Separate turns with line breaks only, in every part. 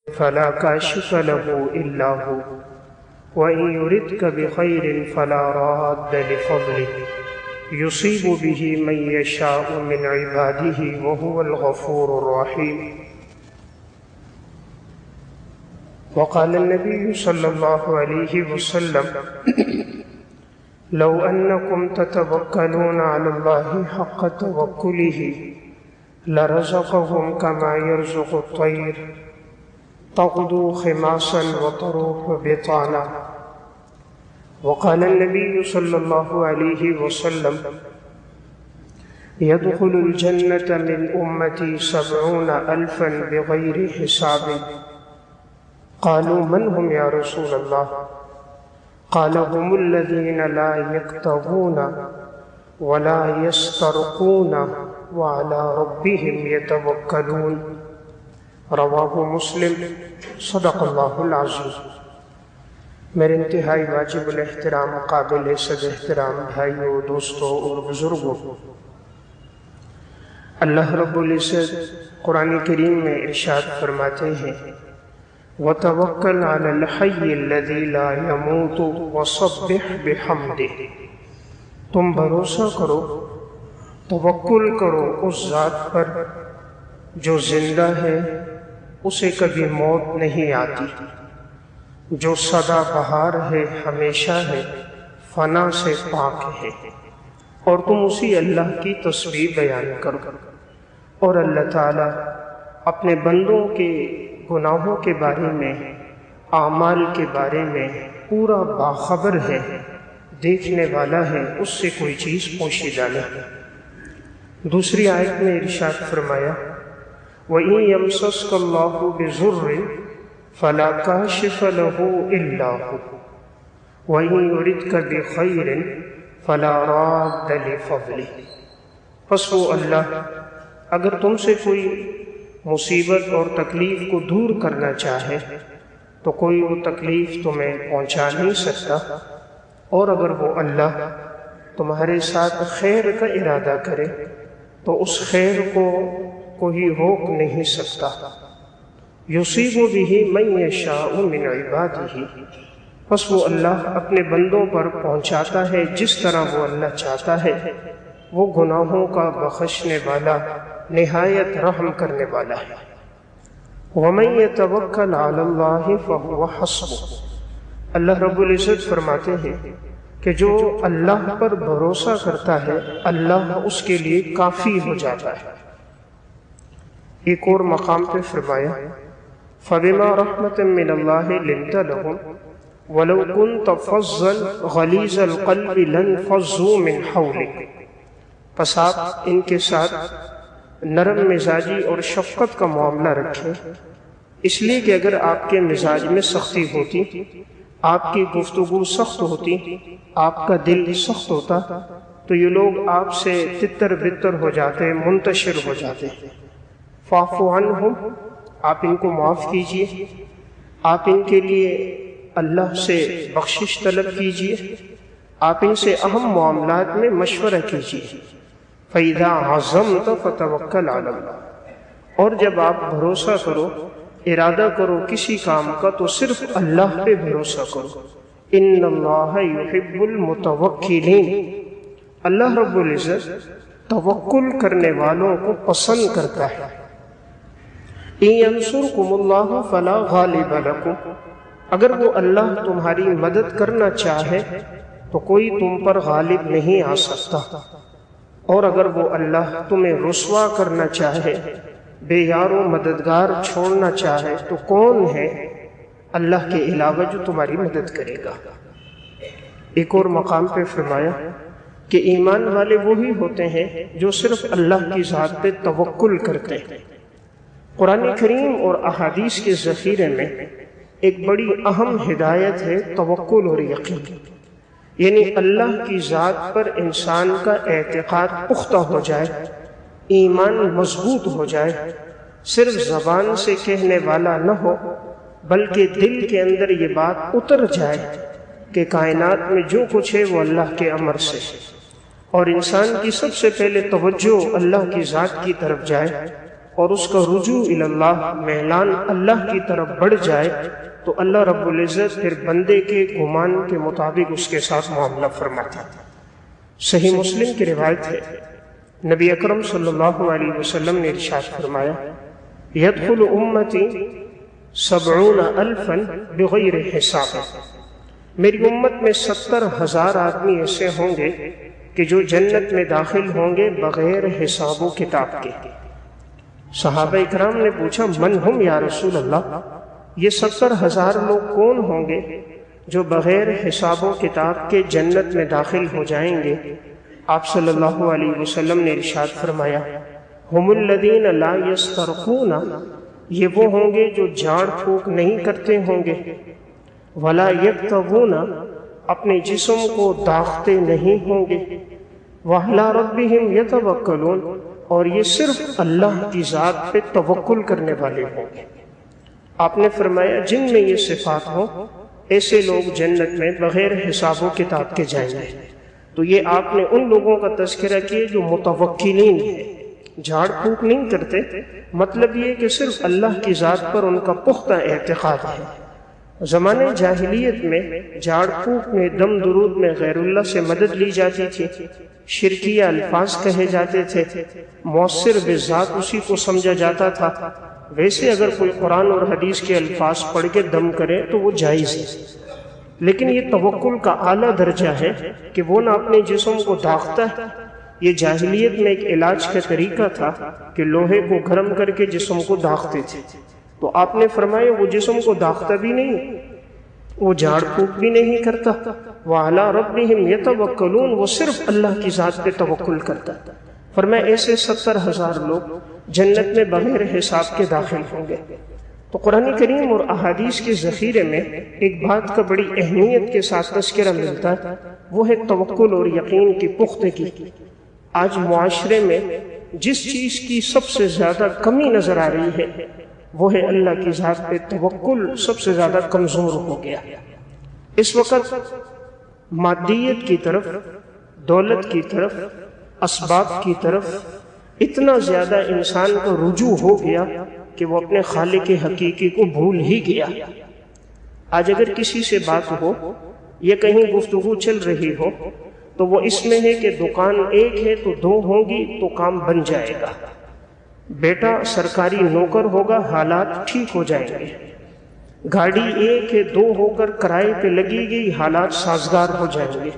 فلا كاشف له إلا هو وإن يردك بخير فلا راد لفضله يصيب به من يشاء من عباده وهو الغفور الرحيم. وقال النبي صلى الله عليه وسلم: لو أنكم تتوكلون على الله حق توكله لرزقكم كما يرزق الطير تغدو خماصا وتروح بطانا. وقال النبي صلى الله عليه وسلم: يدخل الجنة من أمتي 70,000 بغير حساب. قالوا: من هم يا رسول الله؟ قال: هم الذين لا يكتوون ولا يسترقون وعلى ربهم يتوكلون. رواہ مسلم. صدق اللہ العظیم. میرے انتہائی واجب الاحترام قابل صد احترام بھائیوں، دوستوں اور بزرگوں، اللہ رب العزت قرآن کریم میں ارشاد فرماتے ہیں: وَتَوَكَّلْ عَلَى الْحَيِّ الَّذِي لَا يَمُوتُ وَصَبِّحْ بِحَمْدِهِ. تم بھروسہ کرو، توکل کرو اس ذات پر جو زندہ ہے، اسے کبھی موت نہیں آتی، جو سدا بہار ہے، ہمیشہ ہے، فنا سے پاک ہے. اور تم اسی اللہ کی تسبیح بیان کرو. اور اللہ تعالیٰ اپنے بندوں کے گناہوں کے بارے میں، اعمال کے بارے میں پورا باخبر ہے، دیکھنے والا ہے، اس سے کوئی چیز پوشیدہ نہیں. دوسری آیت میں ارشاد فرمایا: وَإِن يَمْسَسْكَ اللَّهُ بِضُرٍّ فَلَا كَاشِفَ لَهُ إِلَّا هُوَ وَإِن يُرِدْكَ بِخَيْرٍ فَلَا رَادَّ لِفَضْلِهِ. پس وہ اللہ اگر تم سے کوئی مصیبت اور تکلیف کو دور کرنا چاہے تو کوئی وہ تکلیف تمہیں پہنچا نہیں سکتا، اور اگر وہ اللہ تمہارے ساتھ خیر کا ارادہ کرے تو اس خیر کو کوئی روک نہیں سکتا. یصیب بہ من یشاء من عبادہ. پس وہ اللہ اپنے بندوں پر پہنچاتا ہے جس طرح وہ اللہ چاہتا ہے. وہ گناہوں کا بخشنے والا، نہایت رحم کرنے والا ہے. وَمَن يَتَوَكَّلْ عَلَى اللَّهِ فَهُوَ حَسْبُهُ. اللہ رب العزت فرماتے ہیں کہ جو اللہ پر بھروسہ کرتا ہے، اللہ اس کے لیے کافی ہو جاتا ہے. ایک اور مقام پہ فرمایا: فَبِمَا رَحْمَةٍ مِّنَ اللَّهِ لِنْتَ لَهُمْ وَلَوْ كُنْتَ فَظًّا غَلِيظَ الْقَلْبِ لَانفَضُّوا مِنْ حَوْلِكَ. پس آپ ان کے ساتھ نرم مزاجی اور شفقت کا معاملہ رکھیں، اس لیے کہ اگر آپ کے مزاج میں سختی ہوتی، آپ کی گفتگو سخت ہوتی، آپ کا دل سخت ہوتا، تو یہ لوگ آپ سے تتر بتر ہو جاتے، منتشر ہو جاتے. فَاعْفُ عَنْهُمْ. آپ ان کو معاف کیجئے، آپ ان کے لیے اللہ سے بخشش طلب کیجئے، آپ ان سے اہم معاملات میں مشورہ کیجئے. فَإِذَا عَزَمْتَ فَتَوَكَّلْ عَلَى اللَّهِ. اور جب آپ بھروسہ کرو، ارادہ کرو کسی کام کا، تو صرف اللہ پہ بھروسہ کرو. إِنَّ اللَّهَ يُحِبُّ الْمُتَوَكِّلِينَ. اللہ رب العزت توکل کرنے والوں کو پسند کرتا ہے. إِن يَنْصُرْكُمُ اللَّهُ فَلَا غَالِبَ لَكُمْ. اگر وہ اللہ تمہاری مدد کرنا چاہے تو کوئی تم پر غالب نہیں آ سکتا، اور اگر وہ اللہ تمہیں رسوا کرنا چاہے، بے یار و مددگار چھوڑنا چاہے، تو کون ہے اللہ کے علاوہ جو تمہاری مدد کرے گا. ایک اور مقام پہ فرمایا کہ ایمان والے وہی ہوتے ہیں جو صرف اللہ کی ذات پہ توکل کرتے ہیں. قرآن کریم اور احادیث کے ذخیرے میں ایک بڑی اہم ہدایت ہے توکل اور یقین. یعنی اللہ کی ذات پر انسان کا اعتقاد پختہ ہو جائے، ایمان مضبوط ہو جائے، صرف زبان سے کہنے والا نہ ہو بلکہ دل کے اندر یہ بات اتر جائے کہ کائنات میں جو کچھ ہے وہ اللہ کے امر سے، اور انسان کی سب سے پہلے توجہ اللہ کی ذات کی طرف جائے اور اس کا رجوع اللہ میلان اللہ کی طرف بڑھ جائے تو اللہ رب العزت پھر بندے کے گمان کے مطابق اس کے ساتھ معاملہ فرماتا ہے۔ صحیح مسلم کی روایت ہے، نبی اکرم صلی اللہ علیہ وسلم نے ارشاد فرمایا، يدخل امتی 70,000 بغیر حساب، میری امت میں 70,000 آدمی ایسے ہوں گے کہ جو جنت میں داخل ہوں گے بغیر حساب و کتاب کے۔ صحابہ اکرام نے پوچھا، من ہم یا رسول اللہ، یہ 70,000 لوگ کون ہوں گے جو بغیر حساب و کتاب کے جنت میں داخل ہو جائیں گے؟ آپ صلی اللہ علیہ وسلم نے ارشاد فرمایا، ہم الذین لا یسترقون، یہ وہ ہوں گے جو جھاڑ پھونک نہیں کرتے ہوں گے، ولا یکتوون، اپنے جسم کو داغتے نہیں ہوں گے، وعلی ربہم یتوکلون، اور یہ صرف اللہ کی ذات پہ توکل کرنے والے ہوں گے۔ آپ نے فرمایا جن میں یہ صفات ہوں ایسے لوگ جنت میں بغیر حساب و کتاب کے جائیں گے۔ تو یہ آپ نے ان لوگوں کا تذکرہ کیا جو متوکلین ہیں، جھاڑ پھونک نہیں کرتے، مطلب یہ کہ صرف اللہ کی ذات پر ان کا پختہ اعتقاد ہے۔ زمانے جاہلیت میں جھاڑ پھونک میں، دم درود میں غیر اللہ سے مدد لی جاتی تھی، شرکیہ الفاظ کہے جاتے تھے، مؤثر بذات اسی کو سمجھا جاتا تھا۔ ویسے اگر کوئی قرآن اور حدیث کے الفاظ پڑھ کے دم کرے تو وہ جائز ہے، لیکن یہ توکل کا اعلیٰ درجہ ہے کہ وہ نہ اپنے جسم کو داغتا ہے۔ یہ جاہلیت میں ایک علاج کا طریقہ تھا کہ لوہے کو گرم کر کے جسم کو داغتے تھے، تو آپ نے فرمایا وہ جسم کو داغتا بھی نہیں، وہ جھاڑ پھونک بھی نہیں کرتا، وَعَلَىٰ رَبِّهِمْ يَتَوَكَّلُونَ، وہ صرف اللہ کی ذات پہ توکل کرتا۔ فرمایا ایسے 70,000 لوگ جنت میں بغیر حساب کے داخل ہوں گے۔ تو قرآن کریم اور احادیث کے ذخیرے میں ایک بات کا بڑی اہمیت کے ساتھ تذکرہ ملتا ہے، وہ ہے توکل اور یقین کی پختگی۔ آج معاشرے میں جس چیز کی سب سے زیادہ کمی نظر آ رہی ہے وہ ہے اللہ کی ذات پہ توکل سب سے زیادہ کمزور ہو گیا۔ اس وقت مادیت کی طرف، دولت کی طرف، اسباب کی طرف اتنا زیادہ انسان کو رجوع ہو گیا کہ وہ اپنے خالق حقیقی کو بھول ہی گیا۔ آج اگر کسی سے بات ہو یا کہیں گفتگو چل رہی ہو تو وہ اس میں ہے کہ دکان ایک ہے تو دو ہوں گی تو کام بن جائے گا، بیٹا سرکاری نوکر ہوگا حالات ٹھیک ہو جائیں گے، گاڑی ایک ہے دو ہو کر کرائے پہ لگی گئی حالات سازگار ہو جائیں گے،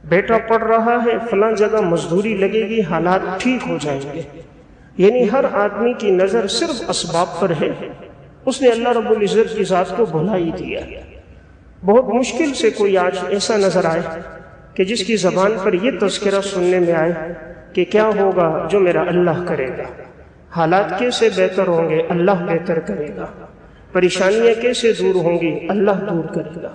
بیٹا پڑھ رہا ہے فلاں جگہ مزدوری لگے گی حالات ٹھیک ہو جائیں گے۔ یعنی ہر آدمی کی نظر صرف اسباب پر ہے، اس نے اللہ رب العزت کی ذات کو بھلا ہی دیا۔ بہت مشکل سے کوئی آج ایسا نظر آئے کہ جس کی زبان پر یہ تذکرہ سننے میں آئے کہ کیا ہوگا جو میرا اللہ کرے گا، حالات کیسے بہتر ہوں گے، اللہ بہتر کرے گا، پریشانیاں کیسے دور ہوں گی، اللہ دور کرے گا۔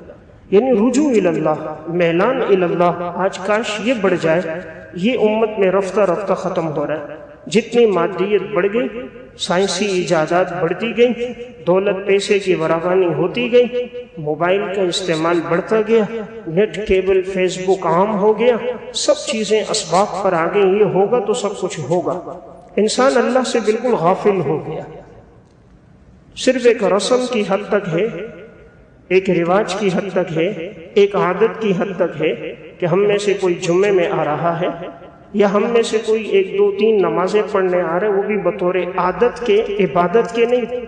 یعنی رجوع اللہ، میلان اللہ، آج کاش یہ بڑھ جائے۔ یہ امت میں رفتہ رفتہ ختم ہو رہا ہے۔ جتنی مادیت بڑھ گئی، سائنسی ایجادات بڑھتی گئیں، دولت پیسے کی فراوانی ہوتی گئی، موبائل کا استعمال بڑھتا گیا، نیٹ کیبل فیس بک عام ہو گیا، سب چیزیں اسباب پر آ گئیں، یہ ہوگا تو سب کچھ ہوگا۔ انسان اللہ سے بالکل غافل ہو گیا، صرف ایک رسم کی حد تک ہے، ایک رواج کی حد تک ہے، ایک عادت کی حد تک ہے کہ ہم میں سے کوئی جمعے میں آ رہا ہے یا ہم میں سے کوئی 1 2 3 نمازیں پڑھنے آ رہے، وہ بھی بطور عادت کے، عبادت کے نہیں،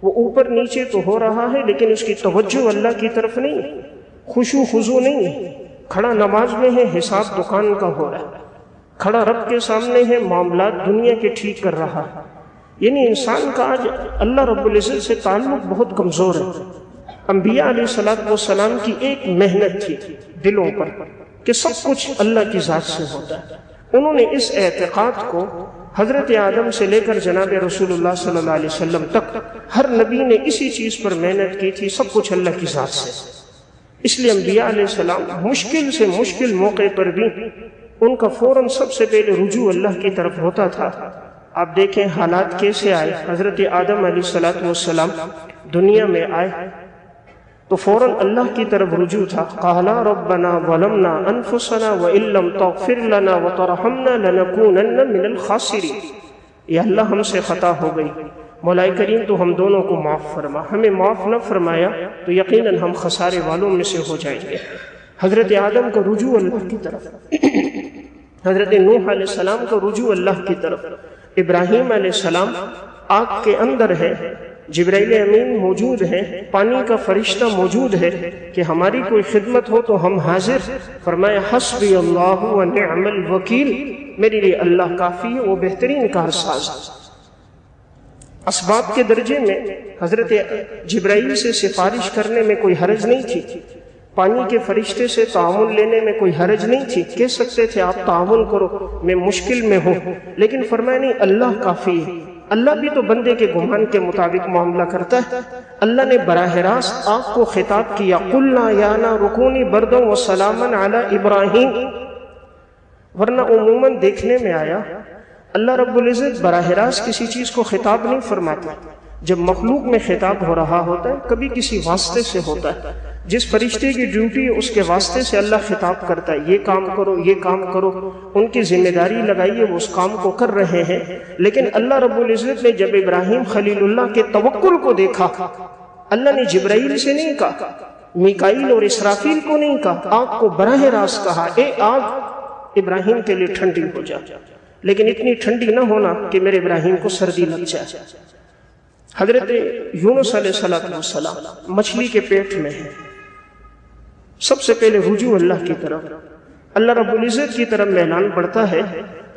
وہ اوپر نیچے تو ہو رہا ہے لیکن اس کی توجہ اللہ کی طرف نہیں، خشوع خضوع نہیں، کھڑا نماز میں ہے حساب دکان کا ہو رہا ہے، کھڑا رب کے سامنے ہے معاملات دنیا کے ٹھیک کر رہا ہے۔ یعنی انسان کا آج اللہ رب العزت سے تعلق بہت کمزور ہے۔ انبیاء علیہ السلام کی ایک محنت تھی دلوں پر کہ سب کچھ اللہ کی ذات سے ہوتا ہے۔ انہوں نے اس اعتقاد کو حضرت آدم سے لے کر جناب رسول اللہ صلی اللہ علیہ وسلم تک ہر نبی نے اسی چیز پر محنت کی تھی، سب کچھ اللہ کی ذات سے۔ اس لیے انبیاء علیہ السلام مشکل سے مشکل موقع پر بھی ان کا فوراً سب سے پہلے رجوع اللہ کی طرف ہوتا تھا۔ آپ دیکھیں حالات کیسے آئے۔ حضرت آدم علیہ السلام دنیا میں آئے تو فوراً اللہ کی طرف رجوع تھا۔ قالا ربنا ظلمنا انفسنا وان لم تغفر لنا وترحمنا لنكونن من الخاسرین۔ یا اللہ ہم سے خطا ہو گئی، مولا کریم تو ہم دونوں کو معاف فرما، ہمیں معاف نہ فرمایا تو یقیناً ہم خسارے والوں میں سے ہو جائیں گے۔ حضرت آدم کو رجوع اللہ کی طرف، حضرت نوح علیہ السلام کا رجوع اللہ کی طرف، ابراہیم علیہ السلام آگ کے اندر ہے، جبرائیل امین موجود ہے، پانی کا فرشتہ موجود ہے کہ ہماری کوئی خدمت ہو تو ہم حاضر، فرمایا حسبی اللہ و نعم الوکیل، میرے لیے اللہ کافی ہے، وہ بہترین کارساز۔ اسباب کے درجے میں حضرت جبرائیل سے سفارش کرنے میں کوئی حرج نہیں تھی، پانی کے فرشتے سے تعاون لینے میں کوئی حرج نہیں تھی، کہہ سکتے تھے آپ تعاون کرو میں مشکل میں ہوں، لیکن فرمایا نہیں، اللہ کافی ہے۔ اللہ بھی تو بندے کے گمان کے مطابق معاملہ کرتا ہے۔ اللہ نے براہ راست آپ کو خطاب کیا، قُلْنَا يَا نَارُ كُونِي بَرْدًا وَسَلَامًا عَلَىٰ إِبْرَاهِيمَ، ورنہ عموماً دیکھنے میں آیا اللہ رب العزت براہ راست کسی چیز کو خطاب نہیں فرماتا۔ جب مخلوق میں خطاب ہو رہا ہوتا ہے کبھی کسی واسطے سے ہوتا ہے، جس فرشتے کی ڈیوٹی ہے اس کے واسطے سے اللہ خطاب کرتا ہے، یہ کام کرو، یہ کام کرو، ان کی ذمہ داری لگائیے، وہ اس کام کو کر رہے ہیں۔ لیکن اللہ رب العزت نے جب ابراہیم خلیل اللہ کے توکل کو دیکھا، اللہ نے جبرائیل سے نہیں کہا، میکائیل اور اسرافیل کو نہیں کہا، آگ کو براہ راست کہا، اے آگ ابراہیم کے لیے ٹھنڈی ہو جا، لیکن اتنی ٹھنڈی نہ ہونا کہ میرے ابراہیم کو سردی لگ جائے۔ حضرت یونس علیہ السلام مچھلی کے پیٹ میں ہے، سب سے پہلے رجوع اللہ کی طرف، اللہ رب العزت کی طرف اعلان پڑتا ہے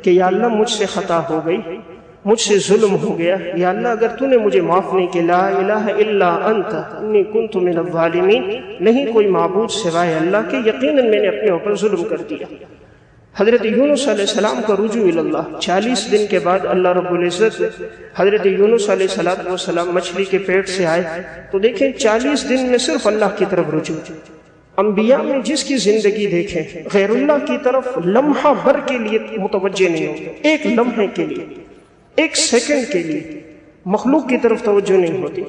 کہ یا اللہ مجھ سے خطا ہو گئی، مجھ سے ظلم ہو گیا، یا اللہ اگر تو نے مجھے معاف نہیں کیا، لا الہ الا انت انی کنت من الظالمین، نہیں کوئی معبود سوائے اللہ کے، یقیناً میں نے اپنے اوپر ظلم کر دیا۔ حضرت یونس علیہ السلام کا رجوع اللہ، 40 دن کے بعد اللہ رب العزت حضرت یونس علیہ السلام مچھلی کے پیٹ سے آئے تو دیکھیں 40 دن میں صرف اللہ کی طرف رجوع۔ انبیاء میں جس کی زندگی دیکھیں غیر اللہ کی طرف لمحہ بھر کے لیے متوجہ نہیں ہوتے، ایک لمحے کے لیے، ایک سیکنڈ کے لیے مخلوق کی طرف توجہ نہیں ہوتی۔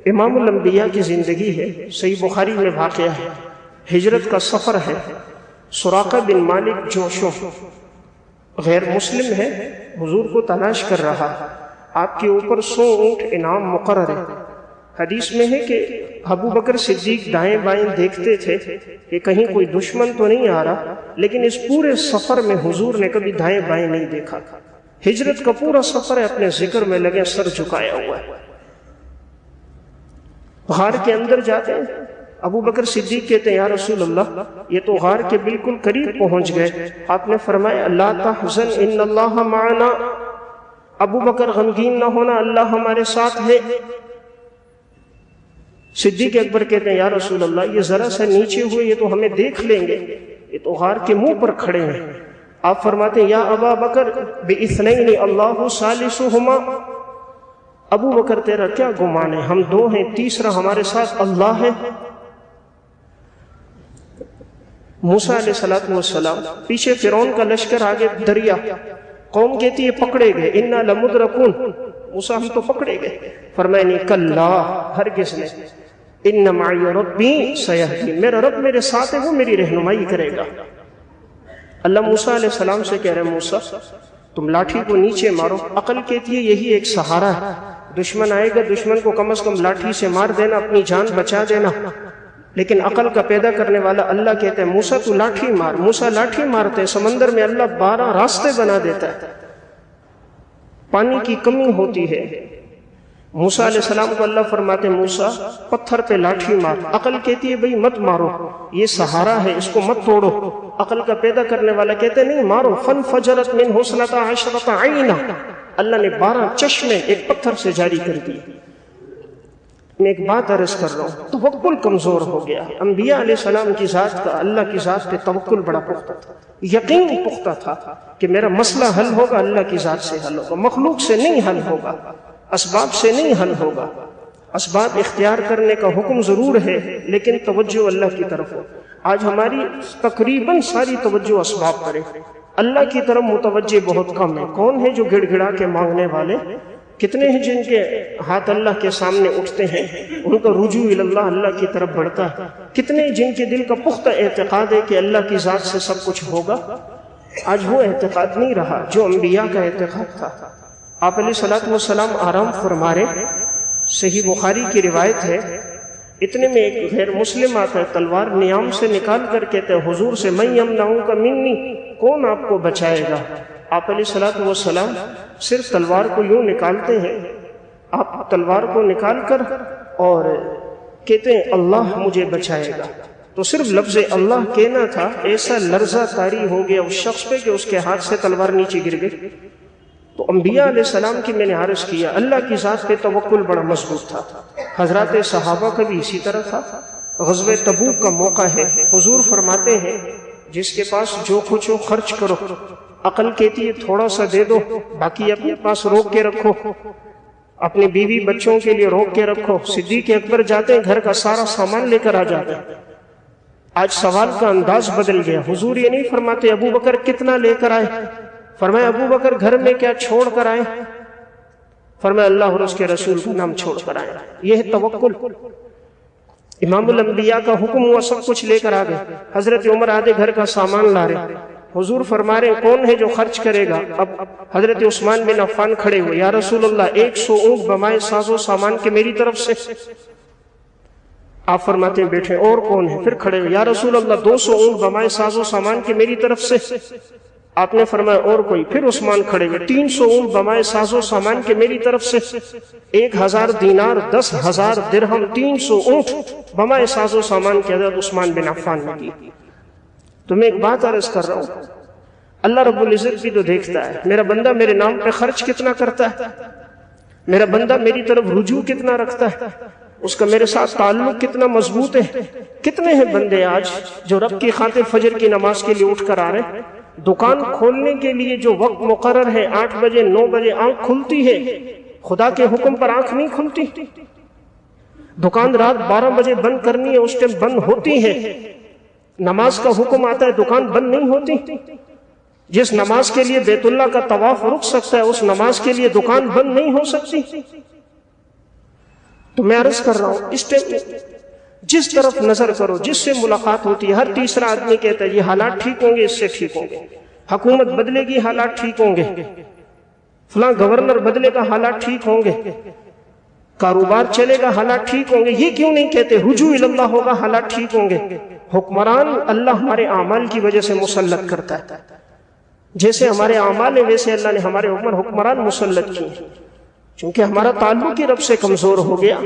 امام الانبیاء کی زندگی ہے، صحیح بخاری میں واقعہ ہے، ہجرت کا سفر ہے، سراقہ بن مالک جوشو غیر مسلم ہے، حضور کو تلاش کر رہا، آپ کے اوپر 100 اونٹ انعام مقرر ہے۔ حدیث میں ہے کہ ابو بکر صدیق دائیں بائیں دیکھتے تھے کہ کہیں کوئی دشمن تو نہیں آ رہا، لیکن اس پورے سفر میں حضور نے کبھی دائیں بائیں نہیں دیکھا۔ ہجرت کا پورا سفر ہے، اپنے ذکر میں لگے، سر جھکایا ہوا ہے۔ غار کے اندر جاتے ہیں، ابو بکر صدیق کہتے ہیں یا رسول اللہ یہ تو غار کے بالکل قریب پہنچ گئے، آپ نے فرمایا لا تحزن ان اللہ معنا، ابو بکر غمگین نہ ہونا، اللہ ہمارے ساتھ ہے۔ صدیق اکبر کہتے ہیں یا رسول اللہ یہ ذرا سا نیچے ہوئے یہ تو ہمیں دیکھ لیں گے، یہ تو غار کے منہ پر کھڑے ہیں۔ آپ فرماتے ہیں یا ابا بکر باثنین اللہ ثالثہما، ابو بکر تیرا کیا گمان ہے، ہم 2 ہیں، تیسرا ہمارے ساتھ اللہ ہے۔ موسیٰ علیہ السلام پیچھے فرعون کا لشکر، آگے دریا، قوم کہتی ہے پکڑے گئے، انا لمدرکون، موسیٰ ہم تو پکڑے گئے، فرمایا نہیں کلا، ہرگز نہیں، ان معی ربی سیہدین، میرا رب میرے ساتھ ہے، وہ میری رہنمائی کرے گا۔ اللہ موسیٰ علیہ السلام سے کہہ رہے ہیں موسیٰ تم لاٹھی کو نیچے مارو، عقل کہتی ہے یہی ایک سہارا ہے، دشمن آئے گا دشمن کو کم از کم لاٹھی سے مار دینا، اپنی جان بچا دینا، لیکن عقل کا پیدا کرنے والا اللہ کہتا ہے موسیٰ تو لاٹھی مار، موسیٰ لاٹھی مارتے ہیں، سمندر میں اللہ 12 راستے بنا دیتا ہے، پانی کی کمی ہوتی ہے، موسیٰ علیہ السلام کو اللہ فرماتے ہیں موسیٰ پتھر پہ لاٹھی مار، عقل کہتی ہے بھئی مت مارو، یہ سہارا ہے اس کو مت توڑو، عقل کا پیدا کرنے والا کہتے ہیں نہیں مارو، فانفجرت منہ اثنتا عشرۃ عینا، اللہ نے 12 چشمے ایک پتھر سے جاری کر دیے۔ میں ایک بات عرض کر رہا ہوں، توکل کمزور ہو گیا۔ انبیاء علیہ السلام کی ذات کا، اللہ کی ذات پہ توکل بڑا پختہ تھا، یقین پختہ تھا کہ میرا مسئلہ حل ہوگا اللہ کی ذات سے حل ہوگا، مخلوق سے نہیں حل ہوگا، اسباب سے نہیں حل ہوگا۔ اسباب اختیار کرنے کا حکم ضرور ہے لیکن توجہ اللہ کی طرف ہو۔ آج ہماری تقریباً ساری توجہ اسباب پر ہے، اللہ کی طرف متوجہ بہت کم ہے۔ کون ہے جو گڑ گڑا کے مانگنے والے؟ کتنے ہیں جن کے ہاتھ اللہ کے سامنے اٹھتے ہیں، ان کا رجوع اللہ اللہ کی طرف بڑھتا ہے؟ کتنے جن کے دل کا پختہ اعتقاد ہے کہ اللہ کی ذات سے سب کچھ ہوگا؟ آج وہ اعتقاد نہیں رہا جو انبیاء کا اعتقاد تھا۔ آپ علیہ الصلوۃ والسلام آرام فرما رہے، صحیح بخاری کی روایت ہے، اتنے میں ایک غیر مسلم آتا ہے، تلوار نیام سے نکال کر کہتے ہیں حضور سے من یمنعک منی، کون آپ کو بچائے گا؟ آپ علیہ الصلوۃ والسلام صرف تلوار کو یوں نکالتے ہیں، آپ تلوار کو نکال کر اور کہتے ہیں اللہ مجھے بچائے گا، تو صرف لفظ اللہ کہنا تھا، ایسا لرزہ طاری ہو گیا اس شخص پہ کہ اس کے ہاتھ سے تلوار نیچے گر گئی۔ تو انبیاء علیہ السلام کی میں نے عرض کیا، اللہ کی ذات پہ توکل بڑا مضبوط تھا، حضرات صحابہ کا بھی اسی طرح تھا۔ غزوہ تبوک کا موقع ہے، حضور فرماتے ہیں جس کے پاس جو کچھ ہو خرچ کرو، عقل کہتی ہے تھوڑا سا دے دو، باقی اپنے پاس روک کے رکھو، اپنی بیوی بچوں کے لیے روک کے رکھو۔ صدیق اکبر جاتے ہیں گھر کا سارا سامان لے کر آ جاتے ہیں۔ آج سوال کا انداز بدل گیا، حضور یہ نہیں فرماتے ابو بکر کتنا لے کر آئے، فرمایا ابو بکر گھر میں کیا چھوڑ کر آئے، فرمایا اللہ اور اس کے رسول کا نام چھوڑ کر آئے۔ یہ ہے توکل۔ امام الانبیاء کا حکم ہوا، سب کچھ لے کر آ گئے۔ حضرت عمر آدھے گھر کا سامان لا رہے، حضور فرما رہے کون ہے جو خرچ کرے گا؟ اب حضرت عثمان بن عفان کھڑے ہوئے، یا رسول اللہ 100 اونٹ بمائے ساز و سامان کے میری طرف سے۔ آپ فرماتے ہیں بیٹھے، اور کون ہے؟ پھر کھڑے ہوئے، یا رسول اللہ 200 اونٹ بمائے ساز و سامان کے میری طرف سے۔ آپ نے فرمایا اور کوئی؟ پھر عثمان کھڑے ہوئے، 300 اونٹ بمائے ساز و سامان کے میری طرف سے۔ 1000 دینار 10,000 درہم 300 اونٹ بمائے ساز و سامان کے حضرت عثمان بن عفان نے دی۔ تو میں ایک بات عرض کر رہا ہوں، اللہ رب العزت بھی تو دیکھتا ہے میرا بندہ میرے نام پہ خرچ کتنا کرتا ہے، میرا بندہ میری طرف رجوع کتنا رکھتا ہے، اس کا میرے ساتھ تعلق کتنا مضبوط ہے۔ کتنے ہیں بندے آج جو رب کی خاطر فجر کی نماز کے لیے اٹھ کر آ رہے ہیں، دکان کھولنے کے لیے جو وقت مقرر ہے 8 بجے 9 بجے آنکھ کھلتی ہے، خدا کے حکم پر آنکھ نہیں کھلتی۔ دکان رات 12 بجے بند کرنی ہے، اس ٹائم بند ہوتی ہے۔ نماز کا حکم آتا ہے، دکان بند نہیں ہوتی۔ جس نماز کے لیے بیت اللہ کا طواف رک سکتا ہے، اس نماز کے لیے دکان بند نہیں ہو سکتی۔ تو میں عرض کر رہا ہوں، اس ٹائم جس طرف نظر کرو، جس سے ملاقات ہوتی ہے، ہر تیسرا آدمی کہتا ہے یہ حالات ٹھیک ہوں گے، اس سے ٹھیک ہوں گے، حکومت بدلے گی حالات ٹھیک ہوں گے، فلاں گورنر بدلے گا حالات ٹھیک ہوں گے، کاروبار چلے گا حالات ٹھیک ہوں گے۔ یہ کیوں نہیں کہتے رجوع اللہ ہوگا حالات ٹھیک ہوں گے؟ حکمران اللہ ہمارے اعمال کی وجہ سے مسلط کرتا ہے، جیسے ہمارے اعمال ہیں ویسے اللہ نے ہمارے حکمران مسلط کیے، چونکہ ہمارا تعلق ہی رب سے کمزور ہو گیا۔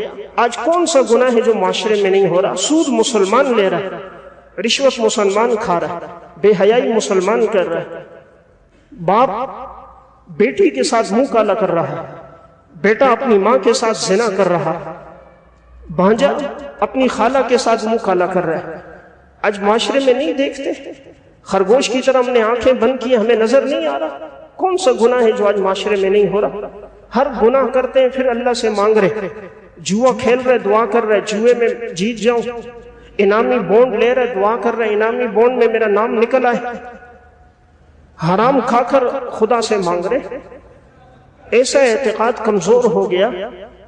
آج کون سا گناہ ہے جو معاشرے میں نہیں ہو رہا؟ سود مسلمان لے رہا ہے، رشوت مسلمان کھا رہا ہے، بے حیائی مسلمان کر رہا ہے، باپ بیٹی کے ساتھ منہ کالا کر رہا ہے، بیٹا اپنی ماں کے ساتھ زنا کر رہا ہے، بھانجا اپنی خالہ کے ساتھ منہ کالا کر رہا ہے۔ آج معاشرے میں نہیں دیکھتے، خرگوش کی طرح ہم نے آنکھیں بند کی، ہمیں نظر نہیں آ رہا کون سا گناہ ہے جو آج معاشرے میں نہیں ہو رہا؟ ہر گناہ کرتے ہیں پھر اللہ سے مانگ رہے، جوا کھیل رہے دعا کر رہے جوئے میں جیت جاؤں، انعامی بونڈ لے رہے دعا کر رہے انعامی بونڈ میں میرا نام نکل آئے، حرام کھا کر خدا سے مانگ رہے۔ ایسا اعتقاد کمزور ہو گیا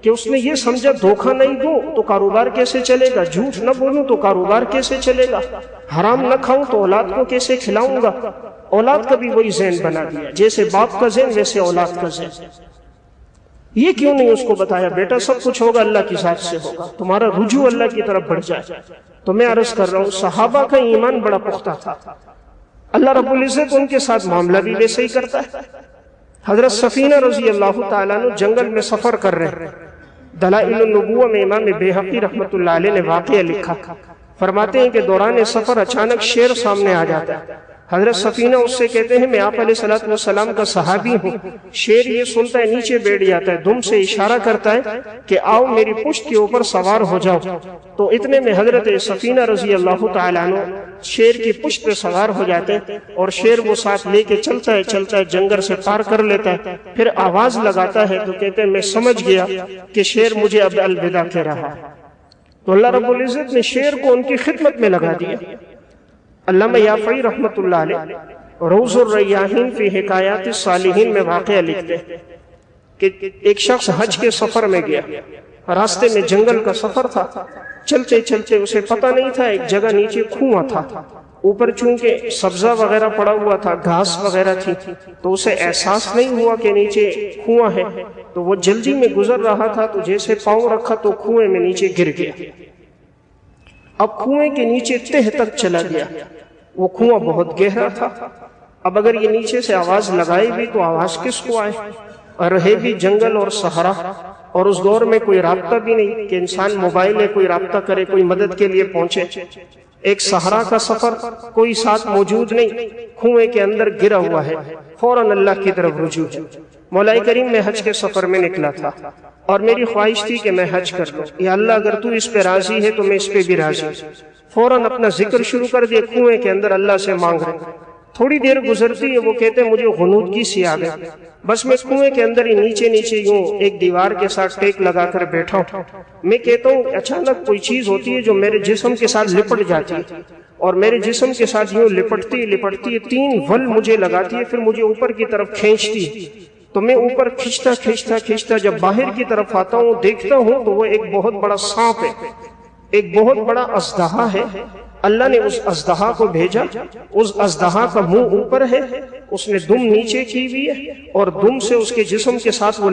کہ اس نے یہ سمجھا دھوکہ نہیں دوں تو کاروبار کیسے چلے گا، جھوٹ نہ بولوں تو کاروبار کیسے چلے گا، حرام نہ کھاؤں تو اولاد کو کیسے کھلاؤں گا۔ اولاد کا بھی وہی ذہن بنا دیا، جیسے باپ کا ذہن ویسے اولاد کا ذہن۔ یہ کیوں نہیں اس کو بتایا بیٹا سب کچھ ہوگا اللہ کی ذات سے ہوگا، تمہارا رجوع اللہ کی طرف بڑھ جائے۔ تو میں عرض کر رہا ہوں صحابہ کا ایمان بڑا پختہ تھا، اللہ رب العزت ان کے ساتھ معاملہ بھی ویسے ہی کرتا ہے۔ حضرت سفینہ رضی اللہ تعالیٰ عنہ جنگل میں سفر کر رہے، دلائل النبوہ میں امام بیہقی رحمۃ اللہ علیہ نے واقعہ لکھا، فرماتے ہیں کہ دوران سفر اچانک شیر سامنے آ جاتا ہے، حضرت سفینہ اس سے کہتے ہیں میں آپ علیہ الصلوۃ والسلام کا صحابی ہوں۔ شیر یہ سنتا ہے نیچے بیٹھ جاتا ہے، دم سے اشارہ کرتا ہے کہ آؤ میری پشت کے اوپر سوار ہو جاؤ۔ تو اتنے میں حضرت سفینہ رضی اللہ تعالیٰ عنہ شیر کی پشت پہ سوار ہو جاتے ہیں، اور شیر وہ ساتھ لے کے چلتا ہے جنگل سے پار کر لیتا ہے، پھر آواز لگاتا ہے تو کہتے ہیں میں سمجھ گیا کہ شیر مجھے اب الوداع کہہ رہا ہے۔ تو اللہ رب العزت نے شیر کو ان کی خدمت میں لگا دیا۔ علامہ یافعی رحمۃ اللہ علیہ روض الریاحین فی حکایات الصالحین میں واقعہ لکھتے ہیں کہ ایک شخص حج کے سفر میں گیا، راستے میں جنگل کا سفر تھا، چلتے چلتے اسے پتہ نہیں تھا ایک جگہ نیچے کنواں تھا، اوپر چونکہ سبزہ وغیرہ پڑا ہوا تھا، گھاس وغیرہ تھی، تو اسے احساس نہیں ہوا کہ نیچے کنواں ہے، تو وہ جلدی میں گزر رہا تھا، تو جیسے پاؤں رکھا تو کنویں میں نیچے گر گیا۔ اب کنویں کے نیچے تہ تک چلا گیا، وہ کنواں بہت گہرا تھا۔ اب اگر یہ نیچے سے آواز لگائے بھی تو آواز کس کو آئے، اور رہے بھی جنگل اور صحرا، اور اس دور میں کوئی رابطہ بھی نہیں کہ انسان موبائل ہے کوئی رابطہ کرے، کوئی مدد کے لیے پہنچے۔ ایک صحرا کا سفر، کوئی ساتھ موجود نہیں، کنویں کے اندر گرا ہوا ہے، فوراً اللہ کی طرف رجوع۔ مولا کریم میں حج کے سفر میں نکلا تھا اور میری خواہش تھی کہ میں حج کر لوں، یا اللہ اگر تو اس پہ راضی ہے تو میں اس پہ بھی راضی۔ فوراً اپنا ذکر شروع کر دیا، کنویں کے اندر اللہ سے مانگ رہے۔ تھوڑی دیر گزرتی ہے، وہ کہتے ہیں مجھے غنودگی سی آ گئی، بس میں کنویں کے اندر ہی نیچے نیچے یوں ایک دیوار کے ساتھ ٹیک لگا کر بیٹھا ہوں۔ میں کہتا ہوں اچانک کوئی چیز ہوتی ہے جو میرے جسم کے ساتھ لپٹ جاتی ہے، اور میرے جسم کے ساتھ یوں لپٹتی ہے، 3 ول مجھے لگاتی ہے، پھر مجھے اوپر کی طرف کھینچتی ہے۔ تو میں اوپر کھینچتا جب باہر کی طرف آتا ہوں، دیکھتا ہوں تو وہ ایک بہت بڑا سانپ ہے، ایک بہت بڑا اژدہا ہے۔ اللہ نے اس اژدہا کو بھیجا، اس اژدہا کا منہ اوپر ہے، اس نے دم نیچے کی ہوئی ہے، اور دم سے اس کے جسم کے ساتھ وہ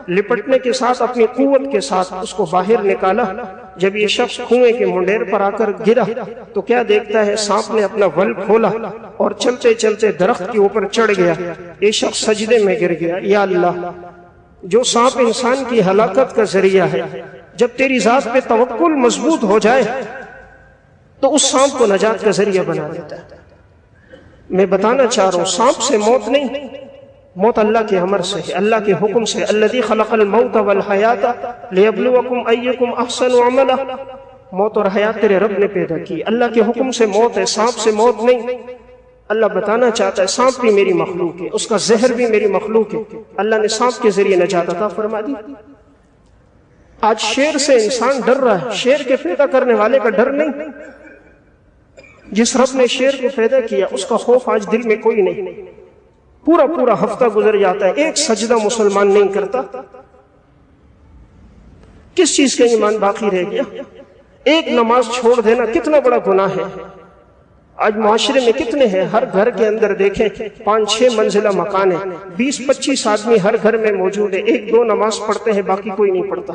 لپٹنے کے ساتھ اپنی قوت کے ساتھ اس کو باہر نکالا۔ جب یہ شخص کنویں کے منڈیر پر آ کر گرا تو کیا دیکھتا ہے، سانپ نے اپنا ول کھولا اور چلتے چلتے درخت کے اوپر چڑھ گیا۔ یہ شخص سجدے میں گر گیا، یا اللہ، جو سانپ انسان کی ہلاکت کا ذریعہ ہے، جب تیری ذات پہ توکل مضبوط ہو جائے تو اس سانپ کو نجات کا ذریعہ بنا دیتا ہے۔ میں بتانا چاہ رہا ہوں، سانپ سے موت نہیں، موت اللہ کے امر سے ہے، اللہ کے حکم سے۔ الذی خلق الموت والحیات لیبلوکم ایکم احسن عملا، موت اور حیات تیرے رب نے پیدا کی، اللہ کے حکم سے موت ہے، سانپ سے موت نہیں۔ اللہ بتانا چاہتا ہے سانپ بھی میری مخلوق ہے، اس کا زہر بھی میری مخلوق ہے، اللہ نے سانپ کے ذریعے نجات عطا فرما دی۔ آج شیر سے انسان ڈر رہا ہے، شیر کے پیدا کرنے والے کا ڈر نہیں۔ جس رب نے شیر کو پیدا کیا اس کا خوف آج دل میں کوئی نہیں۔ پورا ہفتہ گزر جاتا ہے، ایک سجدہ مسلمان نہیں کرتا۔ کس چیز کا ایمان باقی رہ گیا؟ ایک نماز چھوڑ دینا کتنا بڑا گناہ ہے۔ آج معاشرے میں کتنے ہیں، ہر گھر کے اندر دیکھیں 5-6 منزلہ مکان ہے، 20-25 آدمی ہر گھر میں موجود ہے، 1-2 نماز پڑھتے ہیں، باقی کوئی نہیں پڑھتا۔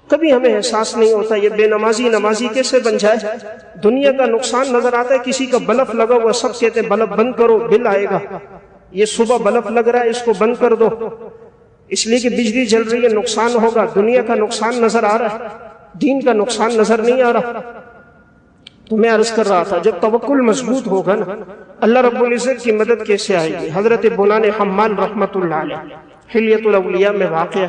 کبھی ہمیں احساس نہیں ہوتا یہ بے نمازی کیسے بن جائے۔ دنیا کا نقصان نظر آتا ہے، کسی کا بلب لگا ہوا، سب کہتے ہیں بلب بند کرو بل آئے گا، یہ صبح بلب لگ رہا ہے اس کو بند کر دو، اس لیے کہ بجلی جل رہی ہے نقصان ہوگا۔ دنیا کا نقصان نظر آ رہا ہے، دین کا نقصان نظر نہیں آ رہا۔ تو میں عرض کر رہا تھا جب توکل مضبوط ہوگا نا، اللہ رب العزت کی مدد کیسے آئے گی۔ حضرت بنان حمال رحمت اللہ علیہ، حلیۃ الاولیاء میں واقع،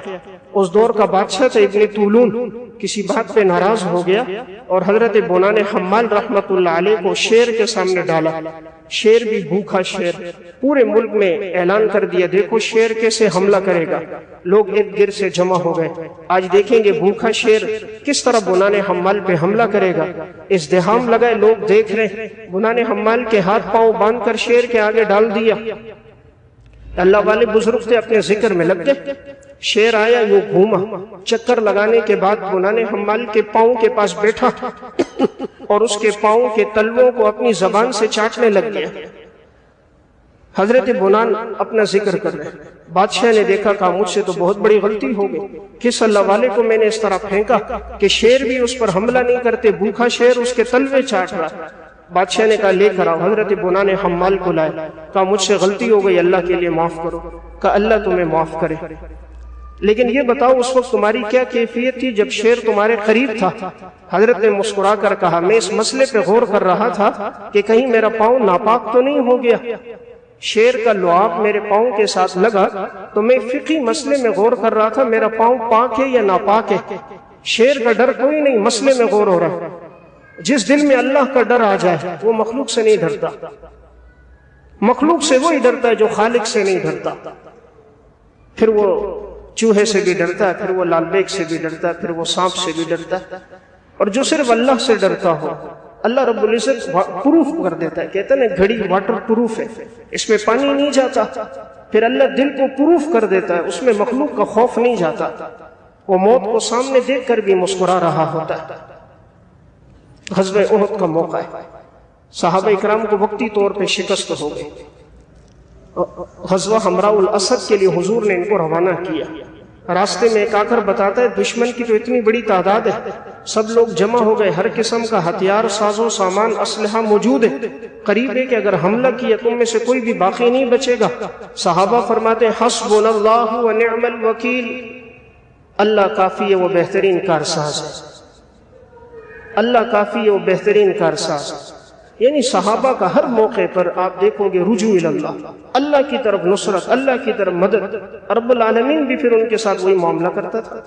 اس دور کا بادشاہ تھا ابن طولون، کسی بات پہ ناراض ہو گیا اور حضرت بنان حمال رحمت اللہ علیہ کو شیر کے سامنے ڈالا۔ شیر بھی بھوکا شیر، پورے ملک میں اعلان کر دیا دیکھو شیر کیسے حملہ کرے گا۔ لوگ ارد گرد سے جمع ہو گئے، آج دیکھیں گے بھوکا شیر کس طرح بنان حمال پہ حملہ کرے گا۔ ازدحام لگائے، لوگ دیکھ رہے، بنان حمال کے ہاتھ پاؤں باندھ کر شیر کے آگے ڈال دیا۔ اللہ والے بزرگ تھے، اپنے ذکر میں لگ گئے۔ شیر آیا، یوں گھوما، چکر لگانے کے بعد بنان حمال کے پاؤں کے پاس بیٹھا اور اس کے پاؤں کے تلووں کو اپنی زبان سے چاٹنے لگ گیا۔ حضرت بنان اپنا ذکر کر رہے، بادشاہ نے دیکھا، کہا مجھ سے تو بہت بڑی غلطی ہو گئی، کس اللہ والے کو میں نے اس طرح پھینکا کہ شیر بھی اس پر حملہ نہیں کرتے، بھوکا شیر اس کے تلوے چاٹ رہا۔ بادشاہ نے کہا لے کر آؤ، حضرت بنان حمال کو لائے، کہا مجھ سے غلطی ہو گئی، اللہ کے لیے معاف کرو۔ کہا اللہ تمہیں معاف کرے، لیکن یہ بتاؤ اس وقت تمہاری کیا کیفیت تھی جب شیر تمہارے قریب تھا؟ حضرت نے مسکرا کر کہا میں اس مسئلے پہ غور کر رہا تھا کہ کہیں میرا پاؤں ناپاک تو نہیں ہو گیا۔ شیر کا لعاب میرے پاؤں کے ساتھ لگا تو میں فقہی مسئلے میں غور کر رہا تھا، میرا پاؤں پاک ہے یا ناپاک ہے۔ شیر کا ڈر کوئی نہیں، مسئلے میں غور ہو رہا ہے۔ جس دل میں اللہ کا ڈر آ جائے وہ مخلوق سے نہیں ڈرتا، مخلوق سے وہی ڈرتا ہے جو خالق سے نہیں ڈرتا۔ پھر وہ چوہے سے بھی ڈرتا ہے، پھر وہ لال بیگ سے بھی ڈرتا ہے، پھر وہ سانپ سے بھی ڈرتا ہے۔ اور جو صرف اللہ سے ڈرتا ہو اللہ رب العزت پروف کر دیتا ہے، کہتا ہے نا گھڑی واٹر پروف ہے، اس میں پانی نہیں جاتا۔ پھر اللہ دل کو پروف کر دیتا ہے، اس میں مخلوق کا خوف نہیں جاتا، وہ موت کو سامنے دیکھ کر بھی مسکرا رہا ہوتا ہے۔ غزوہ احد کا موقع ہے، صحابہ اکرام کو وقتی طور پہ شکست ہو گئی. غزوہ حمراء الاسد کے لیے حضور نے ان کو روانہ کیا. راستے میں ایک آ کر بتاتا ہے دشمن کی تو اتنی بڑی تعداد ہے, سب لوگ جمع ہو گئے, ہر قسم کا ہتھیار, ساز و سامان, اسلحہ موجود ہے, قریب ہے کہ اگر حملہ کیا تم میں سے کوئی بھی باقی نہیں بچے گا. صحابہ فرماتے ہیں حسبنا اللہ و نعم الوکیل, اللہ کافی ہے وہ بہترین کارساز ہے, اللہ کافی ہے وہ بہترین کارساز. یعنی صحابہ کا ہر موقع پر آپ دیکھو گے رجوع اللہ, اللہ کی طرف نصرت, اللہ کی طرف مدد. رب العالمین بھی پھر ان کے ساتھ وہی معاملہ کرتا تھا.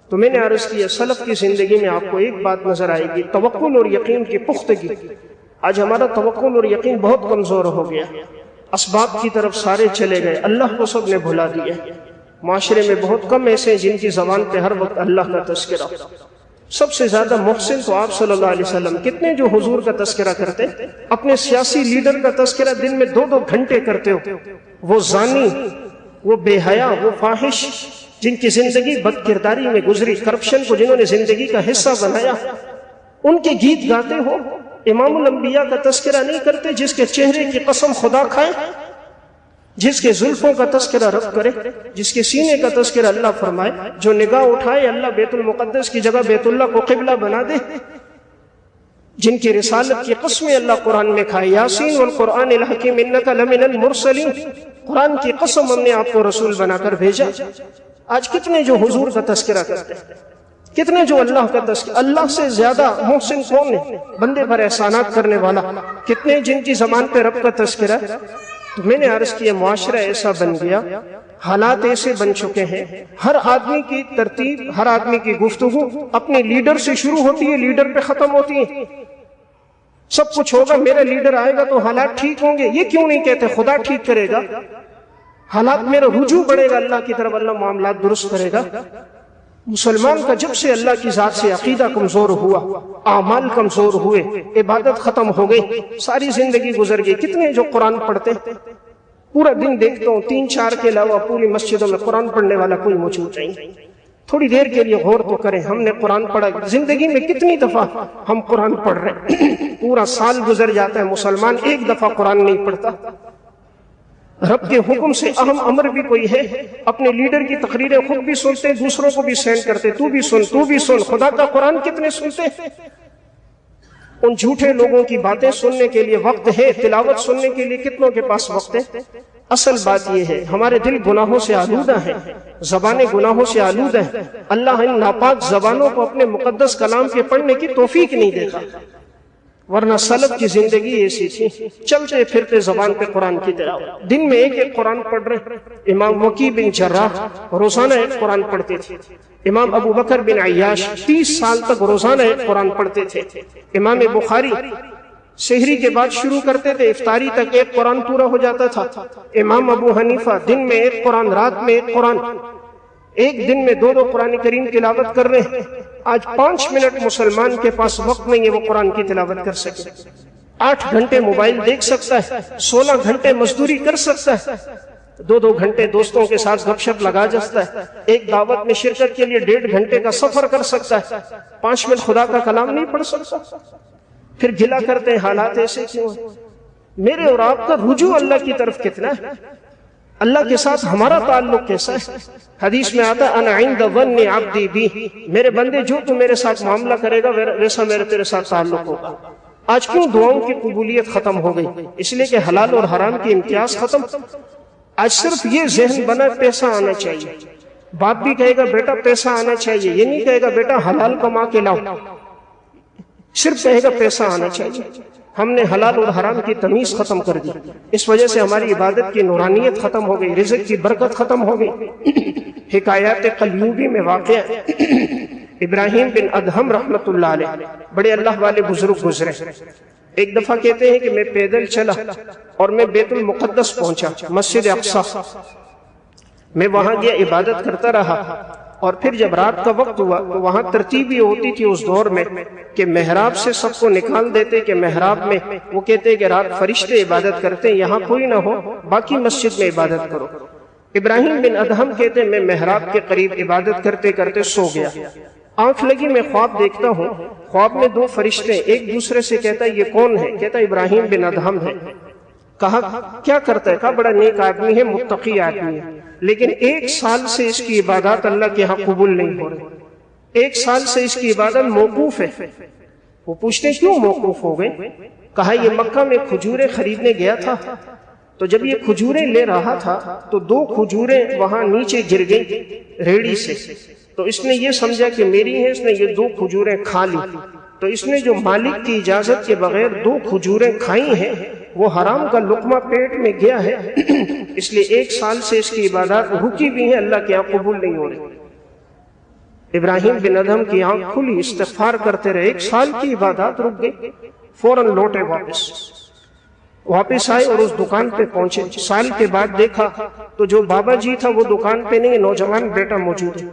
تو میں نے عرض کیا سلف کی زندگی میں آپ کو ایک بات نظر آئے گی, توکل اور یقین کی پختگی. آج ہمارا توکل اور یقین بہت کمزور ہو گیا, اسباب کی طرف سارے چلے گئے, اللہ کو سب نے بھلا دیا. معاشرے میں بہت کم ایسے ہیں جن کی زبان پہ ہر وقت اللہ کا تذکرہ. سب سے زیادہ محسن تو آپ صلی اللہ علیہ وسلم, کتنے جو حضور کا تذکرہ کرتے, اپنے سیاسی لیڈر کا تذکرہ دن میں 2-2 گھنٹے کرتے ہو. وہ زانی, وہ بے حیا, وہ فاحش, جن کی زندگی بد کرداری میں گزری, کرپشن کو جنہوں نے زندگی کا حصہ بنایا, ان کے گیت گاتے ہو. امام الانبیاء کا تذکرہ نہیں کرتے, جس کے چہرے کی قسم خدا کھائے, جس کے زلفوں کا تذکرہ رب کرے, جس کے سینے کا تذکرہ اللہ فرمائے, جو نگاہ اٹھائے اللہ بیت المقدس کی جگہ بیت اللہ کو قبلہ بنا دے, جن کی رسالت کی قسمیں اللہ قرآن میں کھائے, یاسین والقرآن الحکیم انک لمن المرسلین, قرآن کی قسم ہم نے آپ کو رسول بنا کر بھیجا. آج کتنے جو حضور کا تذکرہ کرتے ہیں, کتنے جو اللہ کا تذکرہ. اللہ سے زیادہ محسن کون ہے, بندے پر احسانات کرنے والا, کتنے جن کی زبان پہ رب کا تذکرہ. تو میں نے عرض کیا معاشرہ ایسا بن گیا, حالات ایسے بن چکے ہیں, ہر آدمی کی ترتیب, ہر آدمی کی گفتگو اپنے لیڈر سے شروع ہوتی ہے, لیڈر پہ ختم ہوتی ہے. سب کچھ ہوگا, میرا لیڈر آئے گا تو حالات ٹھیک ہوں گے. یہ کیوں نہیں کہتے خدا ٹھیک کرے گا, حالات میرا رجوع بڑھے گا اللہ کی طرف, اللہ معاملات درست کرے گا. مسلمان کا جب سے اللہ کی ذات سے عقیدہ کمزور ہوا, اعمال کمزور ہوئے, عبادت ختم ہو گئی, ساری زندگی گزر گئی. کتنے جو قرآن پڑھتے, پورا دن دیکھتا ہوں 3-4 کے علاوہ پوری مسجدوں میں قرآن پڑھنے والا کوئی موجود نہیں. تھوڑی دیر کے لیے غور تو کریں, ہم نے قرآن پڑھا زندگی میں کتنی دفعہ ہم قرآن پڑھ رہے ہیں. پورا سال گزر جاتا ہے, مسلمان ایک دفعہ قرآن نہیں پڑھتا. رب کے حکم سے اہم امر بھی کوئی ہے, اپنے لیڈر کی تقریریں خود بھی سنتے, دوسروں کو بھی سینڈ کرتے, تو بھی سن, تو بھی سن. خدا کا قرآن کتنے سنتے. ان جھوٹے لوگوں کی باتیں سننے کے لیے وقت ہے, تلاوت سننے کے لیے کتنوں کے پاس وقت ہے. اصل بات یہ ہے ہمارے دل گناہوں سے آلودہ ہیں, زبانیں گناہوں سے آلودہ ہیں. اللہ ان ناپاک زبانوں کو اپنے مقدس کلام کے پڑھنے کی توفیق نہیں دیتا, ورنہ سلف کی زندگی ایسی تھی, چلتے پھرتے زبان پہ قرآن کی تلاوت. دن میں ایک قرآن پڑھ رہے. امام وکی بن جراح روزانہ ایک قرآن پڑھتے تھے. امام ابو بکر بن عیاش 30 سال تک روزانہ ایک قرآن پڑھتے تھے. امام بخاری سحری کے بعد شروع کرتے تھے, افطاری تک ایک قرآن پورا ہو جاتا تھا. امام ابو حنیفہ دن میں ایک قرآن, رات میں ایک قرآن, ایک دن میں 2 قرآن کریم تلاوت کر رہے ہیں. آج 5 منٹ مسلمان کے پاس وقت نہیں ہے وہ قرآن کی تلاوت کر سکے. 8 گھنٹے موبائل دیکھ سکتا ہے, 16 گھنٹے مزدوری کر سکتا ہے, 2 گھنٹے دوستوں کے ساتھ گپ شپ لگا جاتا ہے, ایک دعوت میں شرکت کے لیے 1.5 گھنٹے کا سفر کر سکتا ہے, 5 منٹ خدا کا کلام نہیں پڑھ سکتا. پھر گلا کرتے ہیں حالات ایسے کیوں ہیں. میرے اور آپ کا رجوع اللہ کی طرف کتنا ہے, اللہ کے ساتھ ہمارا تعلق کیسا ہے. حدیث میں آتا ہے انا عند ظن عبدی بی, میرے بندے جو تو میرے ساتھ معاملہ کرے گا ویسا میرے تیرے ساتھ تعلق ہوگا. آج کیوں دعاؤں کی قبولیت ختم ہو گئی, اس لیے کہ حلال اور حرام کی امتیاز ختم. آج صرف یہ ذہن بنا پیسہ آنا چاہیے. باپ بھی کہے گا بیٹا پیسہ آنا چاہیے, یہ نہیں کہے گا بیٹا حلال کما کے لاؤ, صرف کہے گا پیسہ آنا چاہیے. ہم نے حلال اور حرام کی تمیز ختم کر دی, اس وجہ سے ہماری عبادت کی نورانیت ختم ہو گئی, رزق کی برکت ختم ہو گئی. حکایات قلیوبی میں واقع ابراہیم بن ادہم رحمت اللہ علیہ, بڑے اللہ والے بزرگ گزرے. ایک دفعہ کہتے ہیں کہ میں پیدل چلا اور میں بیت المقدس پہنچا, مسجد اقصی. میں وہاں گیا, عبادت کرتا رہا, اور پھر جب رات کا وقت ہوا تو وہاں ترتیب یہ ہوتی تھی اس دور میں کہ محراب سے سب کو نکال دیتے, کہ محراب میں وہ کہتے کہ رات فرشتے عبادت کرتے ہیں, یہاں کوئی نہ ہو, باقی مسجد میں عبادت کرو. ابراہیم بن ادہم کہتے میں محراب کے قریب عبادت کرتے کرتے سو گیا. آنکھ لگی میں خواب دیکھتا ہوں، خواب میں دو فرشتے، ایک دوسرے سے کہتا ہے یہ کون ہے؟ کہتا ہے ابراہیم بن ادہم ہے۔ کہا کیا کرتا ہے؟ کہا بڑا نیک آدمی ہے، متقی آدمی ہے، لیکن 1 سال سے اس کی عبادات اللہ کے ہاں قبول نہیں ہو رہی، 1 سال سے اس کی عبادت موقوف ہے۔ وہ پوچھتے ہیں کیوں موقوف ہو گئے؟ کہا یہ مکہ میں کھجوریں خریدنے گیا تھا، تو جب یہ کھجوریں لے رہا تھا تو 2 کھجوریں وہاں نیچے گر گئی ریڑی سے، تو اس نے یہ سمجھا کہ میری ہیں، اس نے یہ 2 کھجوریں کھا لی، تو اس نے جو مالک کی اجازت کے بغیر 2 کھجوریں کھائی ہیں وہ حرام کا لقمہ پیٹ میں گیا ہے، اس لیے 1 سال سے اس کی عبادات رکی بھی ہیں، اللہ کے یہاں قبول نہیں ہو رہی۔ ابراہیم بن ادہم کی آنکھ کھلی، استغفار کرتے رہے، 1 سال کی عبادات رک گئی، فوراً لوٹے واپس آئے اور اس دکان پہ پہنچے۔ سال کے بعد دیکھا تو جو بابا جی تھا وہ دکان پہ نہیں، نوجوان بیٹا موجود ہے۔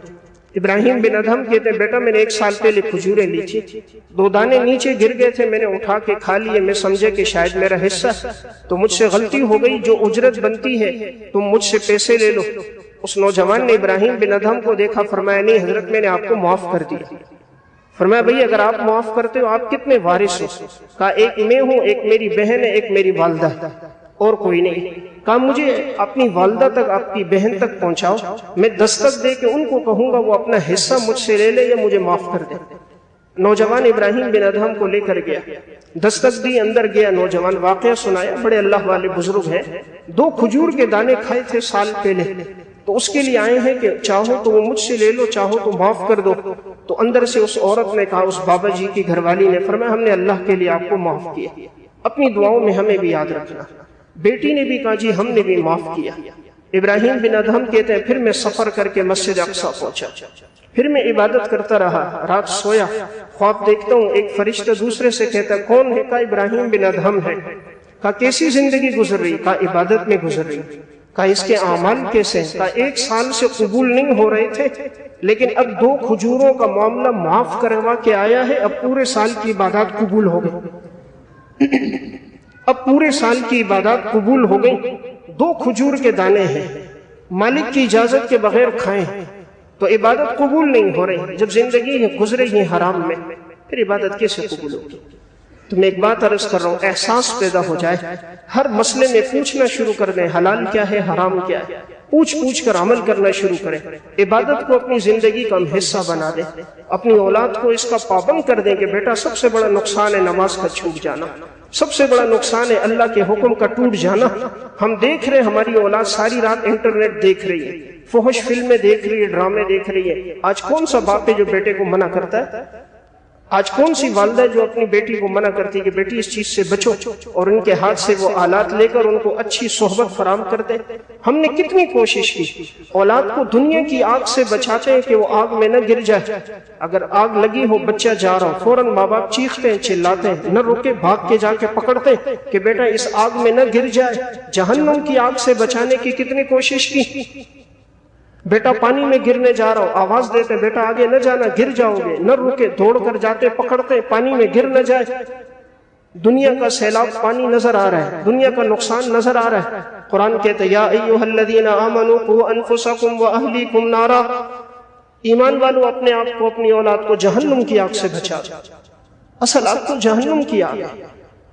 ابراہیم بن ادہم کہتے ہیں بیٹا میں نے 1 سال پہلے کھجوریں لی تھی، 2 دانے نیچے گر گئے تھے، میں نے اٹھا کے کھا لیے، میں سمجھے کہ شاید میرا حصہ، تو مجھ سے غلطی ہو گئی، جو اجرت بنتی ہے تم مجھ سے پیسے لے لو۔ اس نوجوان نے ابراہیم بن ادہم کو دیکھا، فرمایا نہیں حضرت میں نے آپ کو معاف کر دیا۔ فرمایا بھئی اگر آپ معاف کرتے ہو آپ کتنے وارث ہو؟ کہا ایک میں ہوں، ایک میری بہن ہے، ایک میری والدہ ہے، اور کوئی نہیں۔ کہا مجھے اپنی والدہ تک، آپ کی بہن تک پہنچاؤ، میں دستک دے کے ان کو کہوں گا وہ اپنا حصہ مجھ سے لے لے یا مجھے معاف کر دے۔ نوجوان ابراہیم بن ادہم کو لے کر گیا، دستک دی، اندر گیا، نوجوان واقعہ سنایا، بڑے اللہ والے بزرگ ہیں، 2 کھجور کے دانے کھائے تھے سال پہلے، تو اس کے لیے آئے ہیں کہ چاہو تو وہ مجھ سے لے لو، چاہو تو معاف کر دو۔ تو اندر سے اس عورت نے کہا، اس بابا جی کی گھر والی نے فرمایا ہم نے اللہ کے لیے آپ کو معاف کیا، اپنی دعاؤں میں ہمیں بھی یاد رکھنا۔ بیٹی نے بھی کہا جی ہم نے بھی معاف کیا۔ ابراہیم بن ادہم کہتے ہیں پھر میں سفر کر کے مسجد اقصی پہنچا، پھر میں عبادت کرتا رہا، رات سویا، خواب دیکھتا ہوں، ایک فرشتہ دوسرے سے کہتا ہے کون ہے؟ کہا ابراہیم بن ادہم ہے۔ کہا کیسی زندگی گزر رہی؟ کہا عبادت میں گزر رہی۔ کہا اس کے اعمال کیسے ہیں؟ کہا 1 سال سے قبول نہیں ہو رہے تھے، لیکن اب 2 کھجوروں کا معاملہ معاف کروا کے آیا ہے، اب پورے سال کی عبادات قبول ہو گئی، اب پورے سال کی عبادات قبول ہو گئی۔ 2 کھجور کے دانے ہیں، مالک کی اجازت کے بغیر کھائیں تو عبادت قبول نہیں ہو رہی، جب زندگی گزرے ہی حرام میں پھر عبادت کیسے قبول ہوگی؟ تو میں ایک بات عرض کر رہا ہوں، احساس پیدا ہو جائے، ہر مسئلے میں پوچھنا شروع کر دیں حلال کیا ہے، حرام کیا ہے، پوچھ کر عمل کرنا شروع کریں، عبادت کو اپنی زندگی کا حصہ بنا دیں، اپنی اولاد کو اس کا پابند کر دیں کہ بیٹا سب سے بڑا نقصان ہے نماز کا چھوٹ جانا، سب سے بڑا نقصان ہے اللہ کے حکم کا ٹوٹ جانا۔ ہم دیکھ رہے ہیں ہماری اولاد ساری رات انٹرنیٹ دیکھ رہی ہے، فحش فلمیں دیکھ رہی ہے، ڈرامے دیکھ رہی ہے۔ آج کون سا باپ ہے جو بیٹے کو منع کرتا ہے؟ آج کون سی والدہ جو اپنی بیٹی کو منع کرتی ہے کہ بیٹی اس چیز سے بچو، اور ان کے ہاتھ سے وہ آلات لے کر ان کو اچھی صحبت فراہم کرتے؟ ہم نے کتنی کوشش کی، اولاد کو دنیا کی آگ سے بچاتے ہیں کہ وہ آگ میں نہ گر جائے۔ اگر آگ لگی ہو، بچہ جا رہا ہو، فوراً ماں باپ چیختے ہیں، چلاتے ہیں، نہ روکے، بھاگ کے جا کے پکڑتے ہیں کہ بیٹا اس آگ میں نہ گر جائے۔ جہنم کی آگ سے بچانے کی کتنی کوشش کی۔ بیٹا پانی میں گرنے جا رہا ہو، آواز دیتے بیٹا آگے نہ جانا، گر جاؤ گے، نہ روکے، دوڑ کر جاتے، پکڑتے، پانی میں گر نہ جائے۔ دنیا کا سیلاب پانی نظر آ رہا ہے، دنیا کا نقصان نظر آ رہا ہے۔ قرآن کہتے ہیں یا ایھا الذین آمنوا قوا انفسکم واہلیکم نارا، ایمان والو اپنے آپ کو، اپنی اولاد کو جہنم کی آگ سے بچا۔ اصل آگ تو جہنم کی آگ ہے،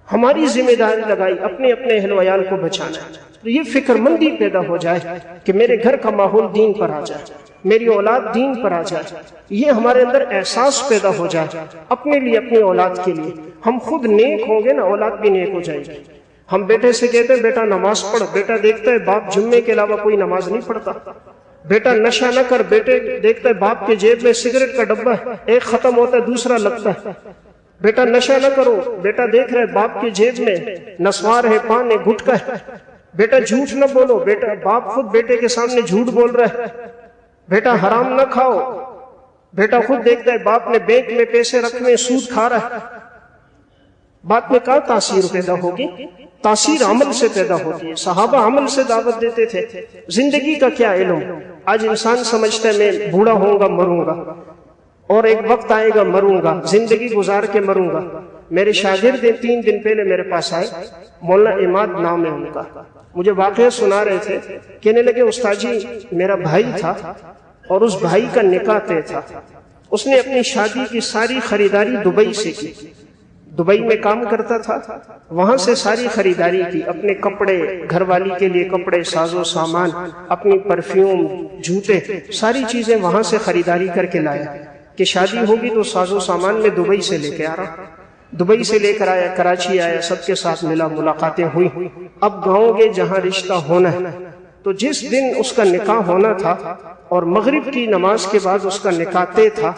ہماری ذمہ داری لگائی اپنے اہل و عیال کو بچانا۔ تو یہ فکر مندی پیدا ہو جائے کہ میرے گھر کا ماحول دین پر آ جائے، میری اولاد دین پر آ جائے، یہ ہمارے اندر احساس پیدا ہو جائے اپنے لیے، اپنی اولاد کے لیے۔ ہم خود نیک ہوں گے نا، اولاد بھی نیک ہو جائے گی۔ ہم بیٹے سے کہتے ہیں بیٹا نماز پڑھ، بیٹا دیکھتا ہے باپ جمعے کے علاوہ کوئی نماز نہیں پڑھتا۔ بیٹا نشہ نہ کر، بیٹے دیکھتا ہے باپ کے جیب میں سگریٹ کا ڈبہ ہے، ایک ختم ہوتا ہے دوسرا لگتا ہے۔ بیٹا نشہ نہ کرو، بیٹا دیکھ رہے باپ کے جیب میں نسوار ہے، پان ہے، گٹکا ہے۔ بیٹا جھوٹ نہ بولو، بیٹا باپ خود بیٹے کے سامنے جھوٹ بول رہا ہے۔ بیٹا حرام نہ کھاؤ، بیٹا خود دیکھتا ہے باپ نے بینک میں پیسے رکھے، سود کھا رہا ہے۔ بات میں کیا تاثیر پیدا ہوگی؟ تاثیر عمل سے پیدا ہوتی ہے۔ صحابہ عمل سے دعوت دیتے تھے۔ زندگی کا کیا علم؟ آج انسان سمجھتا ہے میں بوڑھا ہوں گا، مروں گا، اور ایک وقت آئے گا مروں گا، زندگی گزار کے مروں گا۔ میرے شاگرد 3 دن پہلے میرے پاس آئے، مولانا اماد نام ہے ان کا، مجھے واقعہ سنا رہے تھے، کہنے لگے استاد جی میرا بھائی تھا اور اس بھائی کا نکاح طے تھا، اس نے اپنی شادی کی ساری خریداری دبئی سے کی، دبئی میں کام کرتا تھا، وہاں سے ساری خریداری کی، اپنے کپڑے، گھر والی کے لیے کپڑے، ساز و سامان، اپنی پرفیوم، جوتے، ساری چیزیں وہاں سے خریداری کر کے لایا کہ شادی ہوگی تو ساز و سامان میں دبئی سے لے کے آ رہا۔ دبئی سے لے کر آیا، کراچی آیا، سب کے ساتھ ملا، ملاقاتیں ہوئی۔ اب گاؤں کے جہاں رشتہ ہونا ہے، تو جس دن اس کا نکاح ہونا تھا اور مغرب کی نماز کے بعد اس کا نکاح طے تھا،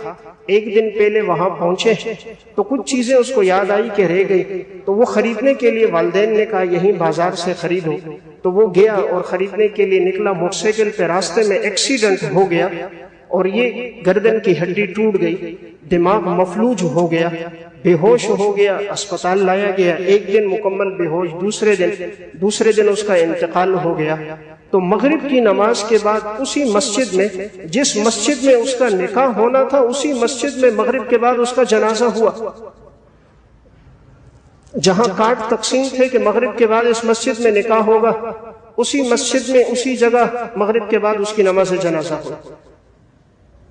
ایک دن پہلے وہاں پہنچے تو کچھ چیزیں اس کو یاد آئی کہ رہ گئی، تو وہ خریدنے کے لیے والدین نے کہا یہیں بازار سے خریدو، تو وہ گیا اور خریدنے کے لیے نکلا۔ موٹر سائیکل پہ راستے میں ایکسیڈنٹ ہو گیا اور یہ گردن کی ہڈی ٹوٹ گئی، دماغ مفلوج ہو گیا، بے ہوش ہو گیا، اسپتال لایا گیا، ایک دن مکمل بے ہوش، دوسرے دن اس کا انتقال ہو گیا۔ تو مغرب کی نماز کے بعد اسی مسجد میں، جس مسجد میں اس کا نکاح ہونا تھا، اسی مسجد میں مغرب کے بعد اس کا جنازہ ہوا۔ جہاں کارڈ تقسیم تھے کہ مغرب کے بعد اس مسجد میں نکاح ہوگا، اسی مسجد میں اسی جگہ مغرب کے بعد اس کی نماز جنازہ ہوا۔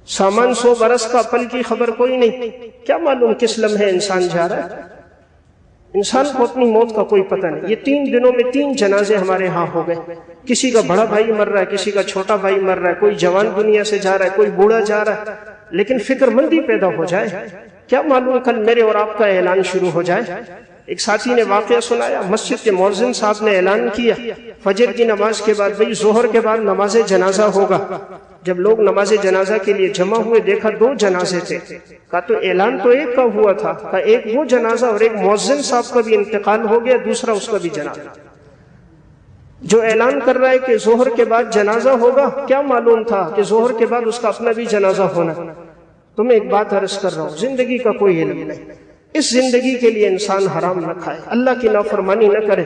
سامان 100 برس کا، پل کی خبر کوئی نہیں، کیا معلوم کس لمحے انسان جا رہا ہے۔ انسان کو اپنی موت کا کوئی پتہ نہیں۔ یہ 3 دنوں میں 3 جنازے ہمارے ہاں ہو گئے، کسی کا بڑا بھائی مر رہا ہے، کسی کا چھوٹا بھائی مر رہا ہے، کوئی جوان دنیا سے جا رہا ہے، کوئی بوڑھا جا رہا ہے، لیکن فکر مندی پیدا ہو جائے، کیا معلوم کل میرے اور آپ کا اعلان شروع ہو جائے۔ ایک ساتھی نے واقعہ سنایا، مسجد کے مؤذن صاحب نے اعلان کیا فجر کی نماز کے بعد، بھئی ظہر کے بعد نماز جنازہ ہوگا۔ جب لوگ نماز جنازہ کے لیے جمع ہوئے، دیکھا 2 جنازے تھے، کہا تو اعلان تو ایک کا ہوا تھا، کہا ایک وہ جنازہ اور ایک مؤذن صاحب کا بھی انتقال ہو گیا، دوسرا اس کا بھی جنازہ۔ جو اعلان کر رہا ہے کہ ظہر کے بعد جنازہ ہوگا، کیا معلوم تھا کہ ظہر کے بعد اس کا اپنا بھی جنازہ ہونا۔ تمہیں ایک بات عرض کر رہا ہوں، زندگی کا کوئی علم نہیں، اس زندگی کے لیے انسان حرام نہ کھائے، اللہ کی نافرمانی نہ کرے۔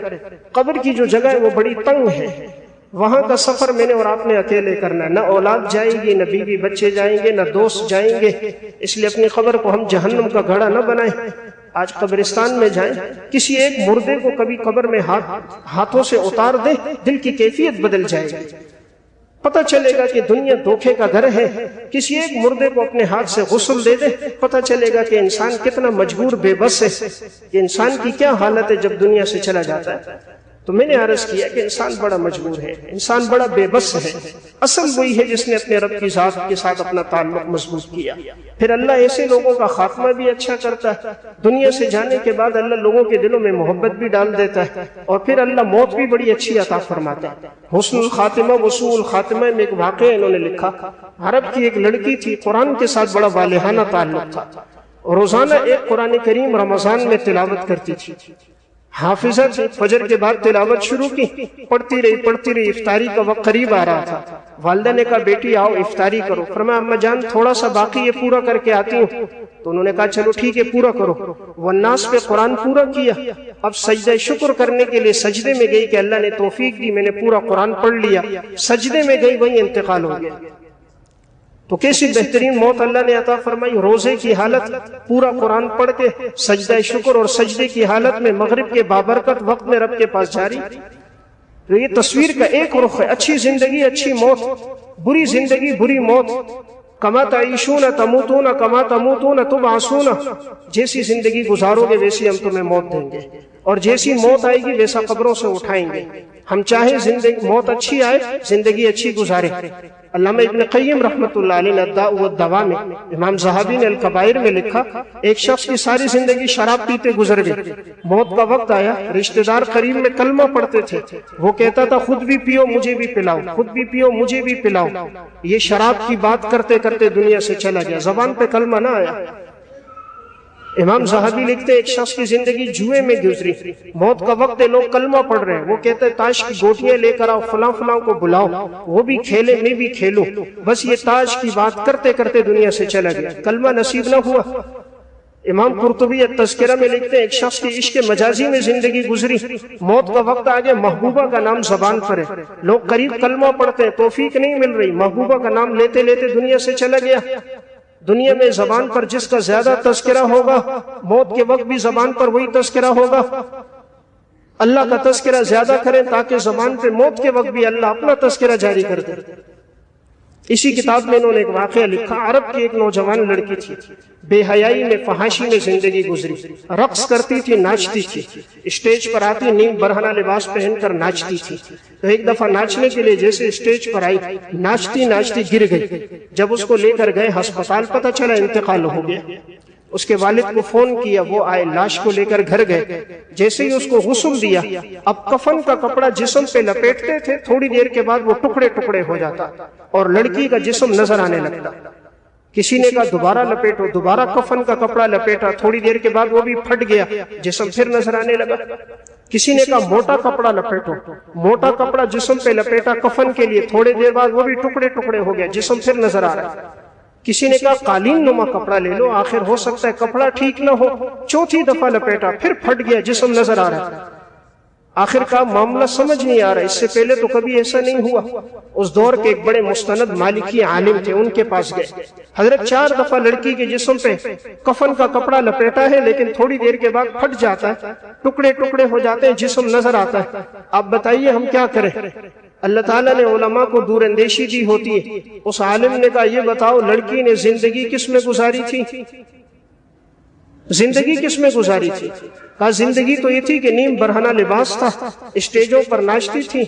قبر کی جو جگہ ہے وہ بڑی تنگ ہے، وہاں کا سفر میں نے اور آپ نے اکیلے کرنا ہے، نہ اولاد جائے گی، نہ بیوی بچے جائیں گے، نہ دوست جائیں گے، اس لیے اپنی قبر کو ہم جہنم کا گھڑا نہ بنائیں۔ آج قبرستان میں جائیں، کسی ایک مردے کو کبھی قبر میں ہاتھوں سے اتار دیں، دل کی کیفیت بدل جائے گی، پتہ چلے گا کہ دنیا دھوکے کا گھر ہے۔ کسی ایک مردے کو اپنے ہاتھ سے غسل دے دے، پتہ چلے گا کہ انسان کتنا مجبور بے بس ہے، کہ انسان کی کیا حالت ہے جب دنیا سے چلا جاتا ہے۔ تو میں نے عرض کیا کہ انسان بڑا مجبور ہے، انسان بڑا بے بس ہے۔ اصل وہی ہے جس نے اپنے رب کی ذات کے ساتھ اپنا تعلق مضبوط کیا، پھر اللہ ایسے لوگوں کا خاتمہ بھی اچھا کرتا ہے، دنیا سے جانے کے بعد اللہ لوگوں کے دلوں میں محبت بھی ڈال دیتا ہے، اور پھر اللہ موت بھی بڑی اچھی عطا فرماتا ہے۔ حسن الخاتمہ وصول خاتمہ میں ایک واقعہ انہوں نے لکھا، عرب کی ایک لڑکی تھی، قرآن کے ساتھ بڑا والہانہ تعلق تھا، روزانہ ایک قرآن کریم رمضان میں تلاوت کرتی تھی، حافظہ تھی، فجر کے بعد تلاوت شروع کی، پڑھتی رہی، افطاری کا وقت قریب آ رہا تھا۔ والدہ نے کہا بیٹی آؤ افطاری کرو، فرمایا اما جان تھوڑا سا باقی ہے، پورا کر کے آتی ہوں۔ تو انہوں نے کہا چلو ٹھیک ہے پورا کرو، والناس پہ قرآن پورا کیا۔ اب سجدہ شکر کرنے کے لیے سجدے میں گئی کہ اللہ نے توفیق دی، میں نے پورا قرآن پڑھ لیا، سجدے میں گئی وہیں انتقال ہو گیا۔ تو کیسی بہترین موت اللہ نے عطا فرمائی، روزے کی حالت پورا قرآن پڑھ کے، سجدہ شکر اور سجدے کی حالت میں مغرب کے بابرکت وقت میں رب کے پاس جاری۔ تو یہ تصویر کا ایک رخ ہے، اچھی زندگی اچھی موت، بری زندگی بری موت۔ کما تعیشون تموتون کما تموتون تبعثون، جیسی زندگی گزارو گے ویسی ہم تمہیں موت دیں گے، اور جیسی موت آئے گی ویسا قبروں سے اٹھائیں گے۔ ہم چاہیں زندگی موت اچھی آئے، زندگی اچھی گزارے۔ علامہ ابن قیم رحمۃ اللہ علیہ نے الداء والدواء میں، امام زہبی نے الکبائر میں لکھا، ایک شخص کی ساری زندگی شراب پیتے گزر گئی، موت کا وقت آیا، رشتہ دار قریب میں کلمہ پڑھتے تھے، وہ کہتا تھا خود بھی پیو مجھے بھی پلاؤ، خود بھی پیو مجھے بھی پلاؤ۔ یہ شراب کی بات کرتے کرتے دنیا سے چلا گیا، زبان پہ کلمہ نہ آیا۔ امام زہبی لکھتے ایک شخص کی زندگی جوئے میں گزری، موت کا وقت ہے، لوگ کلمہ پڑھ رہے ہیں، وہ کہتے ہیں تاش کی گوٹیاں لے کر آؤ، فلاں فلاں کو بلاؤ، وہ بھی کھیلے میں بھی کھیلوں، بس یہ تاش کی بات کرتے کرتے دنیا سے چلا گیا، کلمہ نصیب نہ ہوا۔ امام قرطبی التذکرہ میں لکھتے ہیں ایک شخص کی عشق مجازی میں زندگی گزری، موت کا وقت آ گیا، محبوبہ کا نام زبان پر ہے، لوگ قریب کلمہ پڑھتے ہیں، توفیق نہیں مل رہی، محبوبہ کا نام لیتے لیتے دنیا سے چلا گیا۔ دنیا میں زبان پر جس کا زیادہ تذکرہ ہوگا، موت کے وقت بھی زبان پر وہی تذکرہ ہوگا۔ اللہ کا تذکرہ زیادہ کریں تاکہ زبان پہ موت کے وقت بھی اللہ اپنا تذکرہ جاری کر دے۔ اسی کتاب میں انہوں نے ایک واقعہ لکھا، عرب کی ایک نوجوان لڑکی تھی، بے حیائی میں فحاشی میں زندگی گزری، رقص کرتی تھی، ناچتی تھی، اسٹیج پر آتی نیم برہنہ لباس پہن کر ناچتی تھی۔ تو ایک دفعہ ناچنے کے لیے جیسے اسٹیج پر آئی، ناچتی ناچتی گر گئی۔ جب اس کو لے کر گئے ہسپتال، پتہ چلا انتقال ہو گیا۔ اس کے والد کو فون کیا، وہ آئے، لاش کو لے کر گھر گئے۔ جیسے ہی اس کو غسل دیا، اب کفن کا کپڑا جسم پہ لپیٹتے تھے، تھوڑی دیر کے بعد وہ ٹکڑے ٹکڑے ہو جاتا اور لڑکی کا جسم نظر آنے لگتا۔ کسی نے کہا دوبارہ لپیٹو، دوبارہ کفن کا کپڑا لپیٹا، تھوڑی دیر کے بعد وہ بھی پھٹ گیا، جسم پھر نظر آنے لگا۔ کسی نے کہا موٹا کپڑا لپیٹو، موٹا کپڑا جسم پہ لپیٹا کفن کے لیے، تھوڑی دیر بعد وہ بھی ٹکڑے ٹکڑے ہو گیا، جسم پھر نظر آ رہا ہے۔ کسی نے کہا قالین نما کپڑا لے لو، آخر ہو سکتا ہے کپڑا ٹھیک نہ ہو، چوتھی دفعہ لپیٹا، پھر پھٹ گیا، جسم نظر آ رہا ہے۔ آخر کا معاملہ سمجھ نہیں آ رہا، اس سے پہلے تو کبھی ایسا نہیں ہوا۔ اس دور کے ایک بڑے مستند مالکی عالم تھے، ان کے پاس گئے۔ حضرت 4 دفعہ لڑکی کے جسم پہ کفن کا کپڑا لپیٹا ہے، لیکن تھوڑی دیر کے بعد پھٹ جاتا ہے، ٹکڑے ٹکڑے ہو جاتے ہیں، جسم نظر آتا ہے، آپ بتائیے ہم کیا کریں؟ اللہ تعالیٰ نے علماء کو دور اندیشی دی ہوتی ہے۔ اس عالم نے کہا یہ بتاؤ لڑکی نے زندگی کس میں گزاری تھی؟ زندگی کس میں گزاری تھی؟ کہا زندگی تو یہ تھی کہ نیم برہنہ لباس تھا، اسٹیجوں پر ناچتی تھی،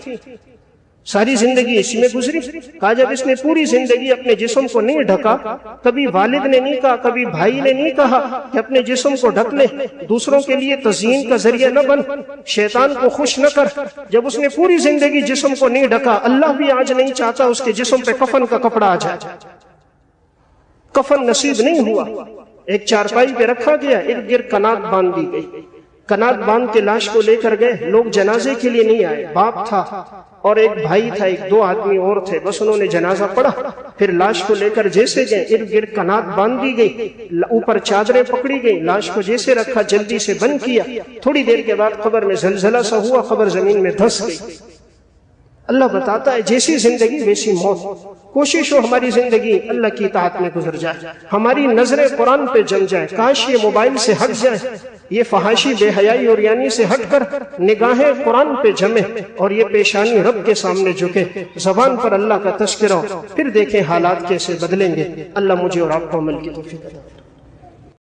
ساری زندگی اسی میں گزری۔ کہا جب اس نے پوری زندگی اپنے جسم کو نہیں ڈھکا، کبھی والد نے نہیں کہا، کبھی بھائی نے نہیں کہا کہ اپنے جسم کو ڈھک لے، دوسروں کے لیے تزیین کا ذریعہ نہ بن، شیطان کو خوش نہ کر۔ جب اس نے پوری زندگی جسم کو نہیں ڈھکا، اللہ بھی آج نہیں چاہتا اس کے جسم پہ کفن کا کپڑا آ جائے۔ کفن نصیب نہیں ہوا، ایک چارپائی پہ رکھا گیا، ارد گرد کنات باندھ دی گئی۔ کنات باندھ کے لاش کو لے کر گئے، لوگ جنازے کے لیے نہیں آئے، باپ تھا اور ایک بھائی تھا، 2 آدمی اور تھے، بس انہوں نے جنازہ پڑھا۔ پھر لاش کو لے کر جیسے گئے، ارد گرد کنات باندھ دی گئی، اوپر چادریں پکڑی گئی، لاش کو جیسے رکھا جلدی سے بند کیا۔ تھوڑی دیر کے بعد قبر میں زلزلہ سا ہوا، قبر زمین میں دھس گئی۔ اللہ بتاتا ہے جیسی زندگی ویسی موت۔ کوشش ہو ہماری زندگی اللہ کی اطاعت میں گزر جائے، ہماری نظریں قرآن پہ جم جائیں، کاش یہ موبائل سے ہٹ جائیں، یہ فحاشی بے حیائی اور یعنی سے ہٹ کر نگاہیں قرآن پہ جمیں اور یہ پیشانی رب کے سامنے جھکے، زبان پر اللہ کا تذکرہ ہو، پھر دیکھیں حالات کیسے بدلیں گے۔ اللہ مجھے اور آپ کو عمل کی توفیق عطا فرمائے۔